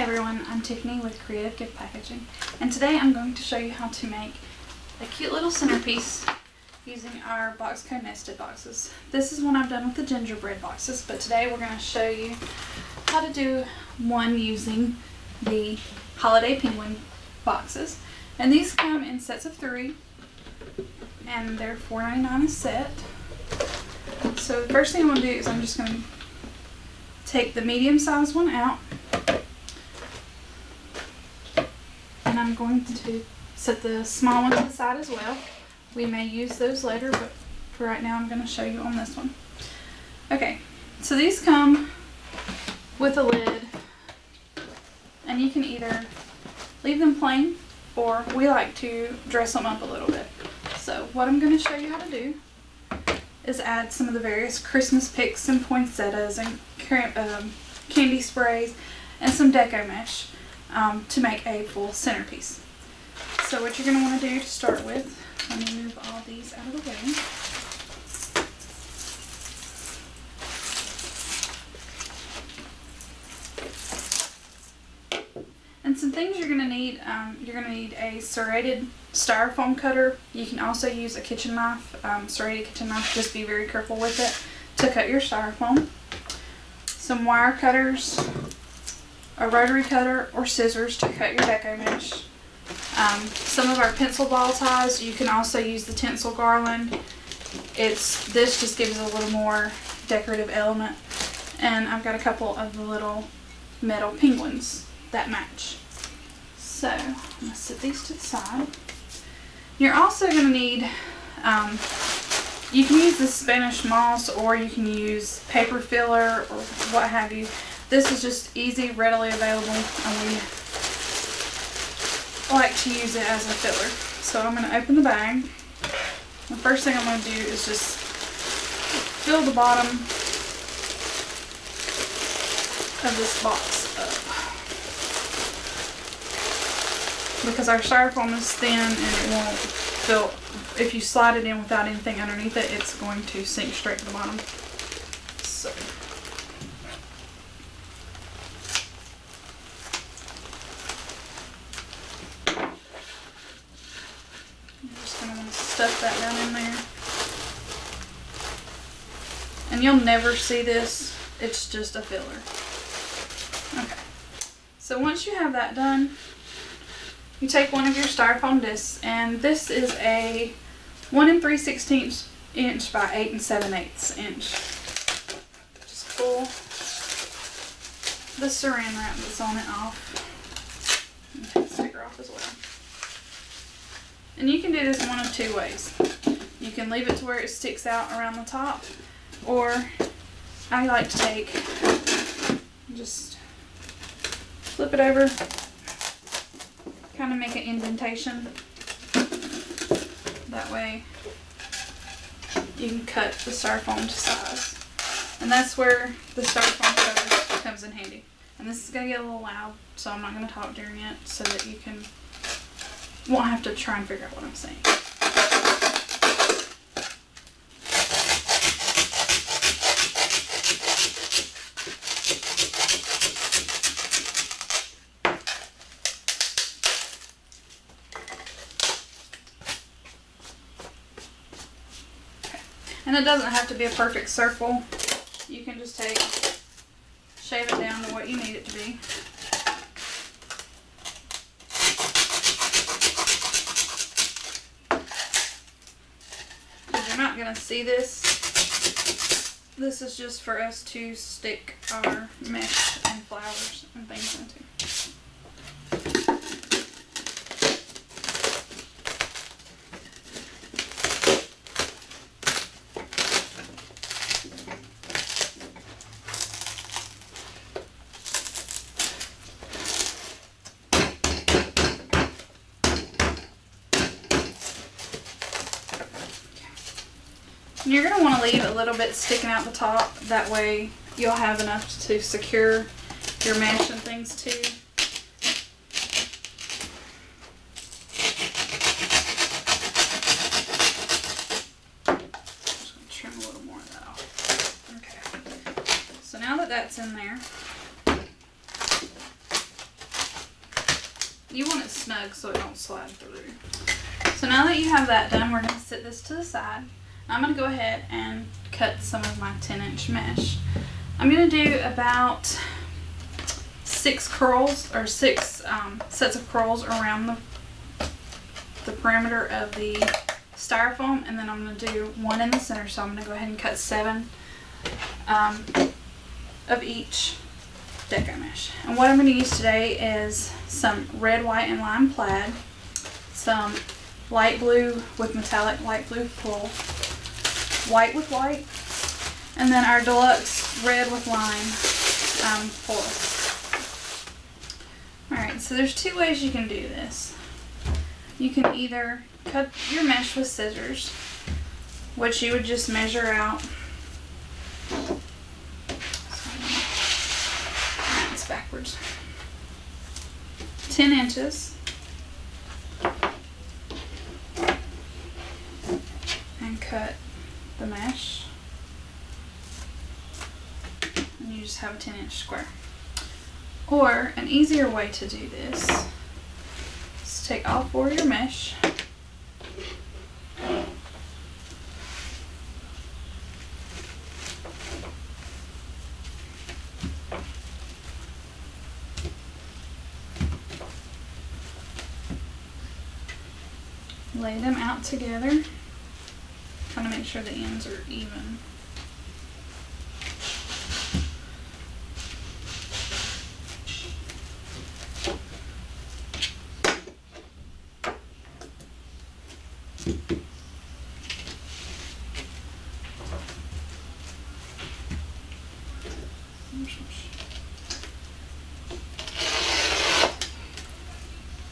everyone, I'm Tiffany with Creative Gift Packaging, and today I'm going to show you how to make a cute little centerpiece using our Boxco nested boxes. This is one I've done with the gingerbread boxes, but today we're going to show you how to do one using the holiday penguin boxes. And these come in sets of 3, and they're $4.99 a set. So the first thing I'm going to do is I'm just going to take the medium sized one out, and I'm going to set the small one to the side as well. We may use those later, but for right now I'm going to show you on this one. Okay, so these come with a lid, and you can either leave them plain, or we like to dress them up a little bit. So what I'm going to show you how to do is add some of the various Christmas picks and poinsettias and candy sprays and some Deco mesh to make a full centerpiece. So what you're going to want to do to start with, let me move all these out of the way. And some things you're going to need, a serrated styrofoam cutter. You can also use a kitchen knife, serrated kitchen knife. Just be very careful with it to cut your styrofoam. Some wire cutters, a rotary cutter, or scissors to cut your Deco mesh. Some of our pencil ball ties. You can also use the tinsel garland. This just gives it a little more decorative element. And I've got a couple of the little metal penguins that match. So I'm going to set these to the side. You're also going to need, you can use the Spanish moss, or you can use paper filler or what have you. This is just easy, readily available, and we like to use it as a filler. So I'm going to open the bag. The first thing I'm going to do is just fill the bottom of this box up, because our styrofoam is thin and it won't fill. If you slide it in without anything underneath it, it's going to sink straight to the bottom. So I'm just going to stuff that down in there. And you'll never see this, it's just a filler. Okay, so once you have that done, you take one of your styrofoam discs, and this is a 1 3/16 inch by 8 7/8 inch. Just pull the saran wrap that's on it off, and take the sticker off as well. And you can do this one of 2 ways. You can leave it to where it sticks out around the top, or I like to take, just flip it over, kind of make an indentation. That way you can cut the styrofoam to size. And that's where the styrofoam cutter comes in handy. And this is going to get a little loud, so I'm not going to talk during it, so that you won't have to try and figure out what I'm saying. And it doesn't have to be a perfect circle. You can just shave it down to what you need it to be. Because you're not going to see this. This is just for us to stick our mesh and flowers and things into. You're going to want to leave a little bit sticking out the top. That way you'll have enough to secure your mesh and things too. Just going to trim a little more of that off. Okay. So now that that's in there, You want it snug so it don't slide through. So now that you have that done, we're going to set this to the side. I'm going to go ahead and cut some of my 10-inch mesh. I'm going to do about 6 curls, or 6 sets of curls around the perimeter of the styrofoam, and then I'm going to do 1 in the center. So I'm going to go ahead and cut 7 of each Deco mesh. And what I'm going to use today is some red, white, and lime plaid, some light blue with metallic light blue pull, white with white, and then our deluxe red with lime pull. Alright, so there's 2 ways you can do this. You can either cut your mesh with scissors, which you would just measure out. It's backwards. 10 inches. And cut the mesh. And you just have a 10-inch square. Or an easier way to do this is take all 4 of your mesh, lay them out together, kind of make sure the ends are even.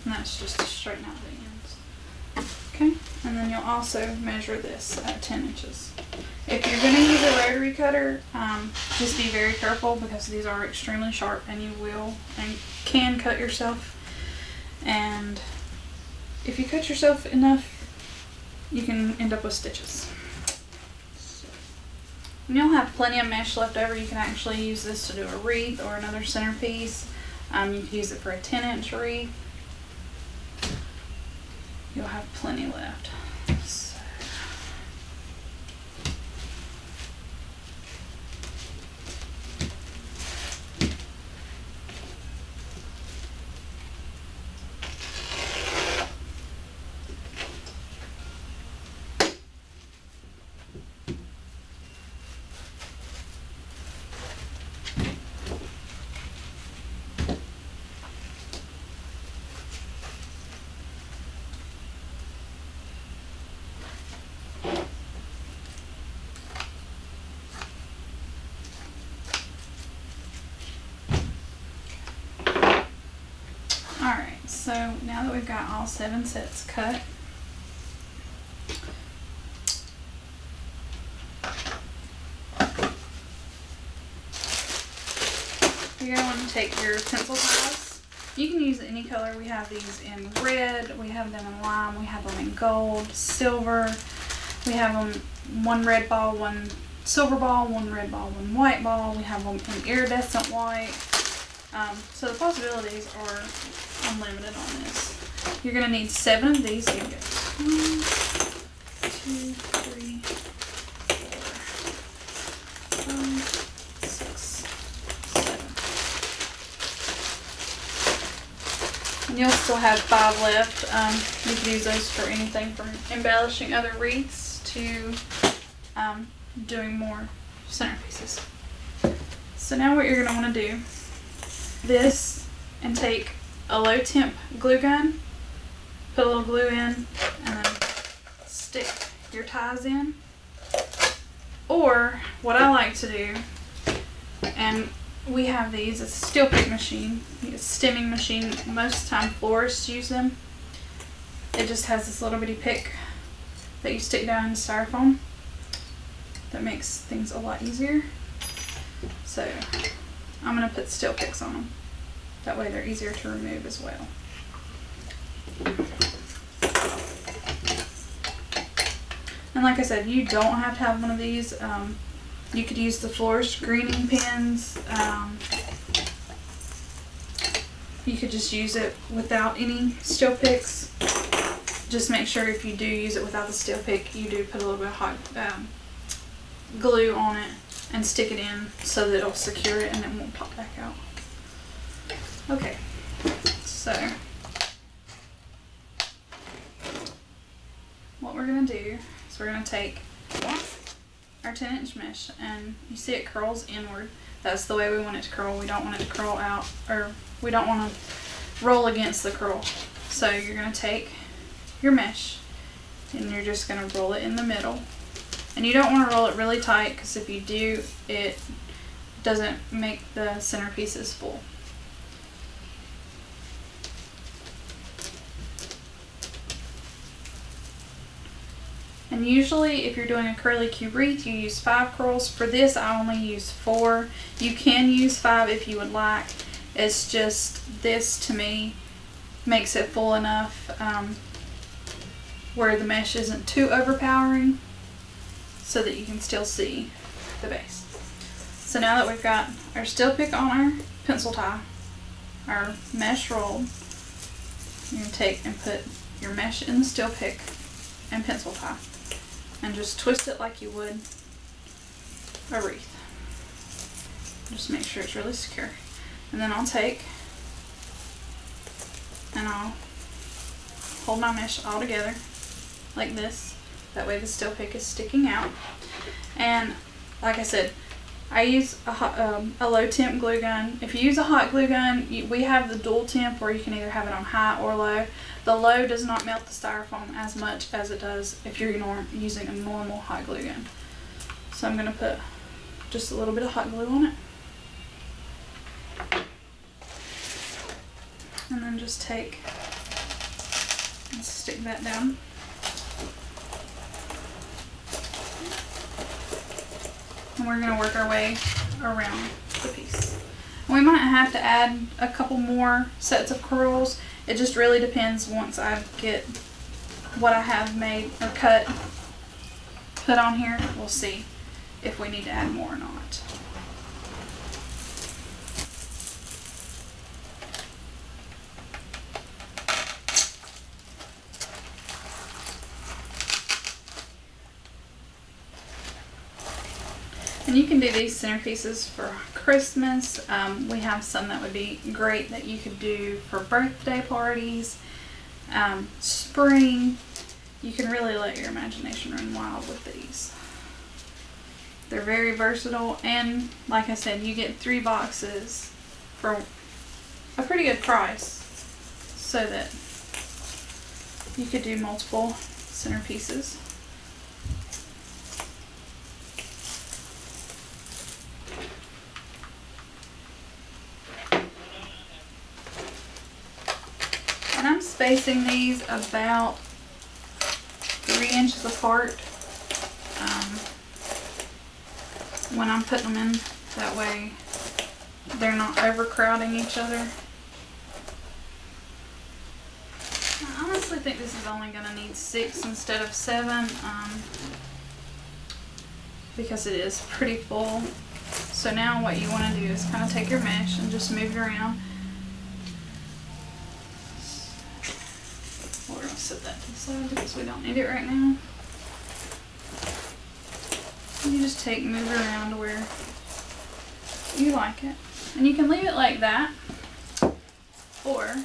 And that's just to straighten out the ends. Okay, and then you'll also measure this at 10 inches. If you're going to use a rotary cutter, just be very careful because these are extremely sharp and you will and can cut yourself. And if you cut yourself enough, you can end up with stitches. And you'll have plenty of mesh left over. You can actually use this to do a wreath or another centerpiece. You can use it for a 10-inch wreath. You'll have plenty left. So. Alright, so now that we've got all 7 sets cut, you're going to want to take your pencil files. You can use any color. We have these in red, we have them in lime, we have them in gold, silver, we have them 1 red ball, 1 silver ball, 1 red ball, 1 white ball, we have them in iridescent white. So the possibilities are unlimited on this. You're going to need 7 of these. So you get 1, 2, 3, 4, 5, 6, 7. And you'll still have 5 left. You can use those for anything from embellishing other wreaths to doing more centerpieces. So now what you're going to want to do this and take a low temp glue gun, put a little glue in, and then stick your ties in. Or what I like to do, and we have these, it's a steel pick machine, it's a stemming machine. Most of the time florists use them. It just has this little bitty pick that you stick down in styrofoam. That makes things a lot easier. So I'm going to put steel picks on them. That way they're easier to remove as well. And like I said, you don't have to have one of these. You could use the florist greening pens. you could just use it without any steel picks. Just make sure if you do use it without the steel pick, you do put a little bit of hot glue on it and stick it in so that it'll secure it and it won't pop back out. Okay, so what we're going to do is we're going to take our 10-inch mesh, and you see it curls inward. That's the way we want it to curl. We don't want it to curl out, or we don't want to roll against the curl. So you're going to take your mesh and you're just going to roll it in the middle. And you don't want to roll it really tight, because if you do, it doesn't make the centerpieces full. And usually if you're doing a curly cube wreath, you use 5 curls. For this, I only use 4. You can use 5 if you would like. It's just this, to me, makes it full enough where the mesh isn't too overpowering, so that you can still see the base. So now that we've got our steel pick on our pencil tie, our mesh rolled, you're going to take and put your mesh in the steel pick and pencil tie, and just twist it like you would a wreath. Just make sure it's really secure. And then I'll take and I'll hold my mesh all together like this. That way the steel pick is sticking out. And like I said, I use a low temp glue gun. If you use a hot glue gun, we have the dual temp where you can either have it on high or low. The low does not melt the styrofoam as much as it does if you're using a normal hot glue gun. So I'm going to put just a little bit of hot glue on it. And then just take and stick that down. And we're going to work our way around the piece. And we might have to add a couple more sets of curls. It just really depends once I get what I have made or cut, put on here. We'll see if we need to add more or not. And you can do these centerpieces for Christmas. We have some that would be great that you could do for birthday parties, spring. You can really let your imagination run wild with these. They're very versatile, and like I said, you get 3 boxes for a pretty good price, so that you could do multiple centerpieces. And I'm spacing these about 3 inches apart when I'm putting them in. That way they're not overcrowding each other. I honestly think this is only going to need 6 instead of 7 because it is pretty full. So now what you want to do is kind of take your mesh and just move it around. We're going to set that to the side because we don't need it right now. You just move it around to where you like it. And you can leave it like that, or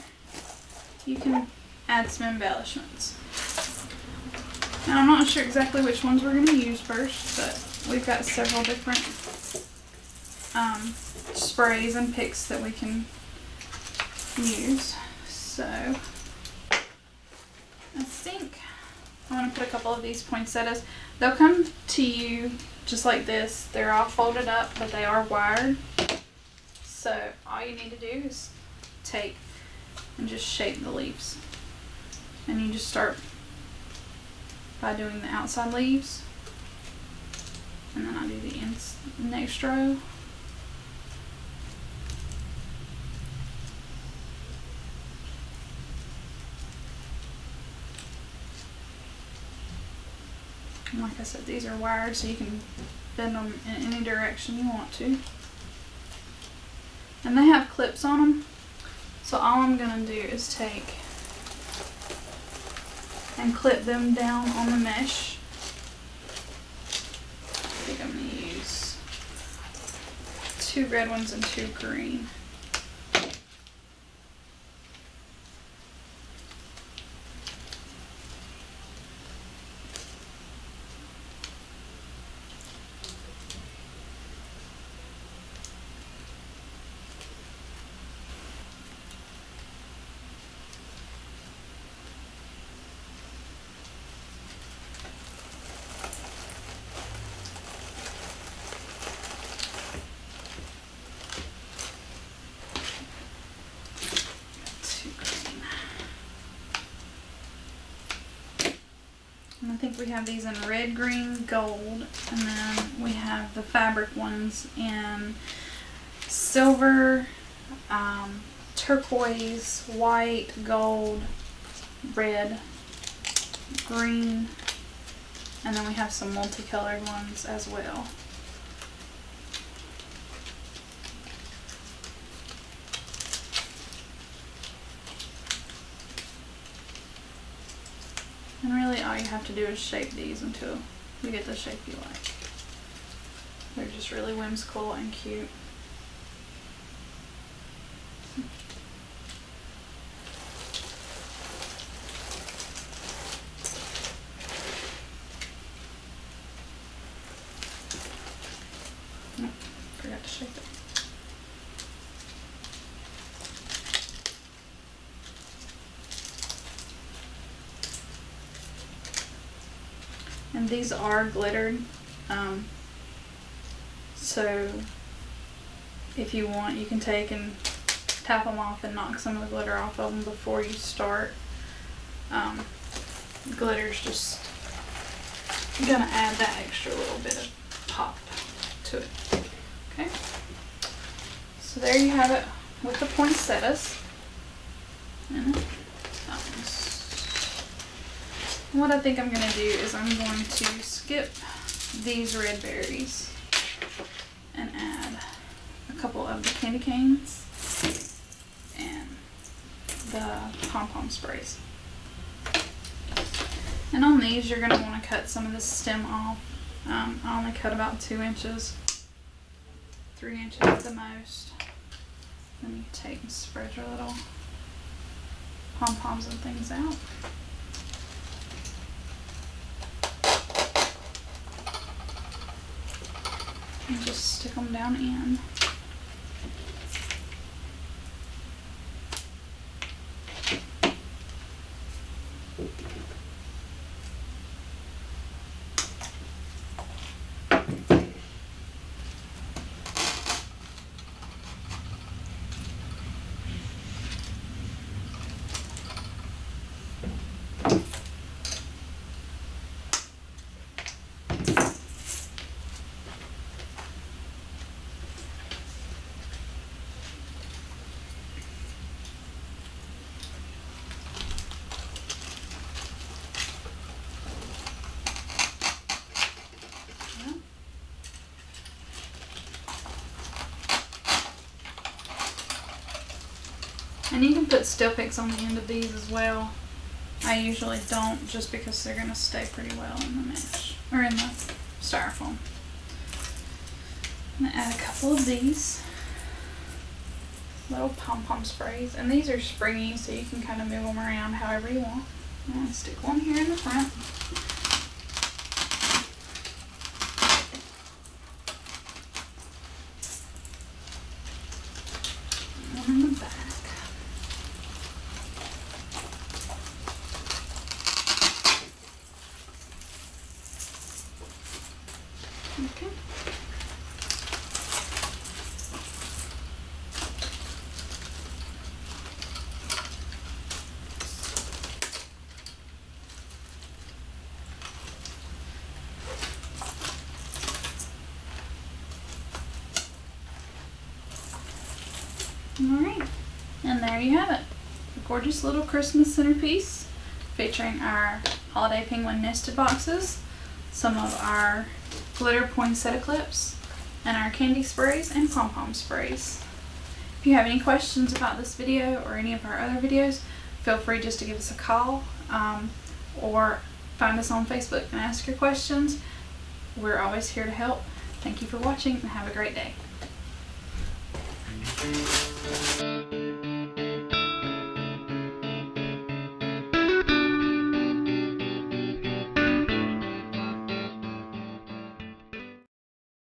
you can add some embellishments. Now I'm not sure exactly which ones we're going to use first, but we've got several different sprays and picks that we can use. So I think I want to put a couple of these poinsettias. They'll come to you just like this. They're all folded up, but they are wired. So all you need to do is take and just shape the leaves. And you just start by doing the outside leaves. And then I do the next row. And like I said, these are wired, so you can bend them in any direction you want to. And they have clips on them, So all I'm gonna do is take and clip them down on the mesh. I think I'm gonna use 2 red ones and 2 green. And I think we have these in red, green, gold, and then we have the fabric ones in silver, turquoise, white, gold, red, green, and then we have some multicolored ones as well. And really all you have to do is shape these until you get the shape you like. They're just really whimsical and cute. Oh, forgot to shape it. And these are glittered, so if you want, you can take and tap them off and knock some of the glitter off of them before you start. Glitter's just gonna add that extra little bit of pop to it. Okay, so there you have it with the poinsettias. What I think I'm going to do is I'm going to skip these red berries and add a couple of the candy canes and the pom-pom sprays. And on these you're going to want to cut some of the stem off. I only cut about 2 inches, 3 inches at the most. Then you take and spread your little pom-poms and things out. And just stick them down in. And you can put still picks on the end of these as well. I usually don't, just because they're going to stay pretty well in the mesh, or in the styrofoam. I'm going to add a couple of these little pom-pom sprays. And these are springy, so you can kind of move them around however you want. I'm going to stick one here in the front. One in the back. Okay. Alright, and there you have it. A gorgeous little Christmas centerpiece featuring our holiday penguin nested boxes, some of our glitter poinsettia clips, and our candy sprays and pom-pom sprays. If If you have any questions about this video or any of our other videos, feel free just to give us a call or find us on Facebook and ask your questions. We're always here to help. Thank you for watching and have a great day.